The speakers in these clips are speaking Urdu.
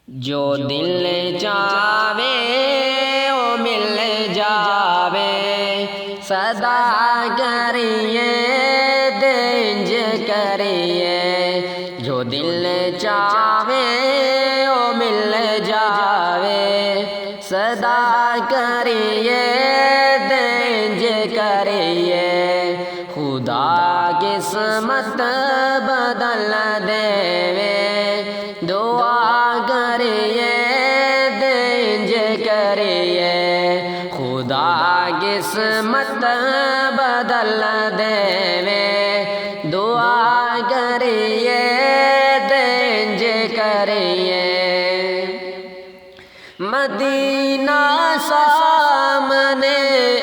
جو دل چاہے وہ مل جاوے، صدا کریے دنج کریے۔ جو دل چاہے وہ مل جاوے، صدا کریے دنج کریے۔ خدا قسمت بدل دے، دعا کریے دنج کریے۔ خدا قسمت بدل دے، دعا کریے دنج کریے۔ مدینہ سامنے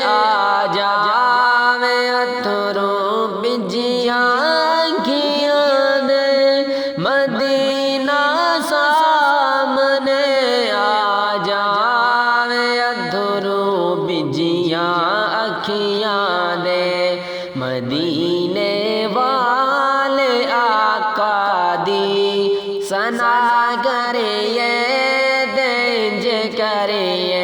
آ جاوے، اتھرو بجیاں کھیاں دے۔ مدینہ سامنے آ جاوے، اتھرو بجیاں اکھیاں دے۔ مدینے والے آقا دی ثنا کریے دنج کریے۔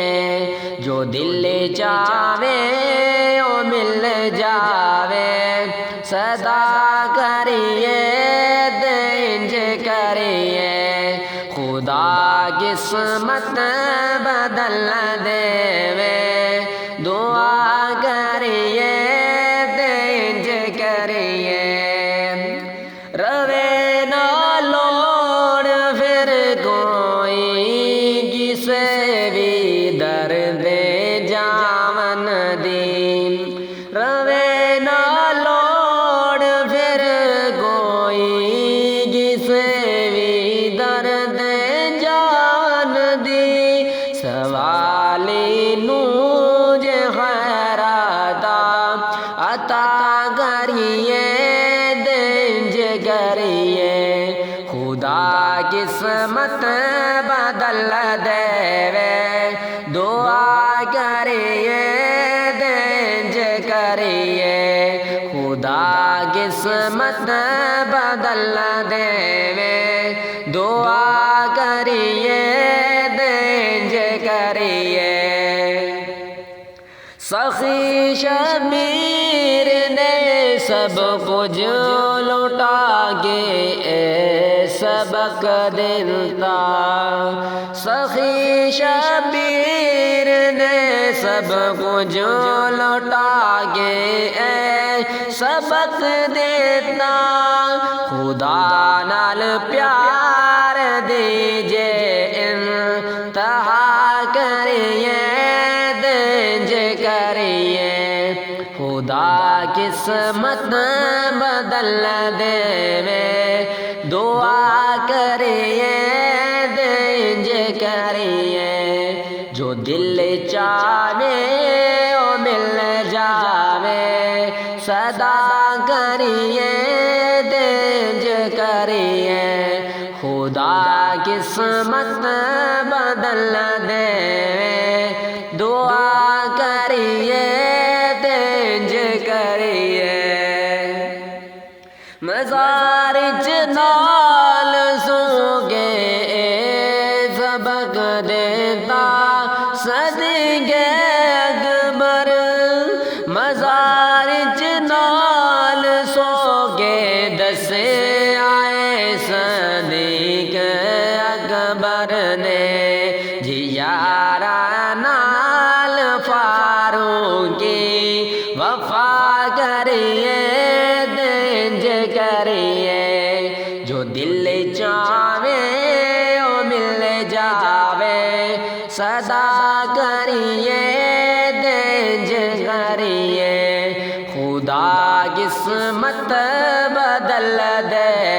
جو دل چاہے وہ مل جاوے، صدا کریے دنج کریے۔ خدا قسمت بدل دے، دعا کریے دنج کریے۔ روے نہ لوڑ پھر کوئی کسے بھی درد جاون دی۔ روے نہ لوڑ پھر کوئی کسے بھی درد جاون دی۔ سوالی نوج خیرات عطا کریے دنج کریے۔ خدا قسمت بدل دے، دعا کریے دنج کریے۔ خدا قسمت بدل دے، دعا کریے دنج کریے۔ سخی شبیر نے سب کچھ لوٹا کے سبق دیتا۔ سخی شبیر نے سب کچھ لوٹا کے سبق دیتا۔ خدا نال پیار دیجے انتہا کریے دنج کریے۔ خدا قسمت بدل دے، دعا کریے دنج کریے۔ جو دل چاہے وہ مل جاوے، صدا کریے دنج کریے۔ خدا قسمت بدل دے، دعا کریے دنج کریے۔ مزار نال سو کے سبق دیتا صدقے اکبر۔ مزار نال سو کے دسے آئے صدقے اکبر نے۔ جیارا نال فاروقی وفا کریے دنج کریے۔ جو دل چاہے وہ مل جاوے، صدا کریے دنج کریے۔ خدا قسمت بدل دے،